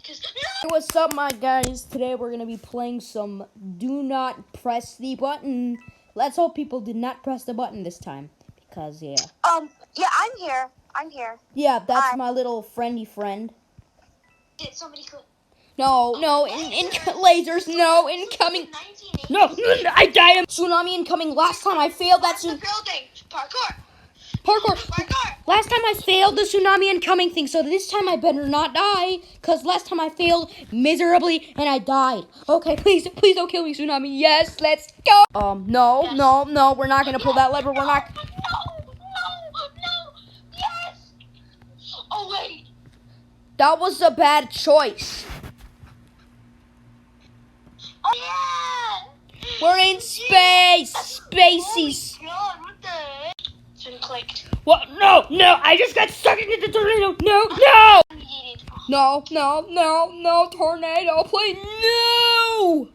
Hey, what's up, my guys? Today we're gonna be playing some Do Not Press the Button. Let's hope people did not press the button this time, because Yeah, I'm here. yeah, that's my little friendy friend. Did somebody click? No, lasers, no, incoming. No, I died. Tsunami incoming. Last time I failed that building. Parkour. Last time I failed the tsunami incoming thing, so this time I better not die, because last time I failed miserably and I died. Okay, please don't kill me, tsunami. Yes, let's go. No, we're not gonna pull that lever. We're not. No. Yes. Oh wait. That was a bad choice. Oh yeah. We're in space. Spacies. Oh my God, what the heck? Should've clicked. What? No, I just got stuck into the tornado. No, tornado, please, no.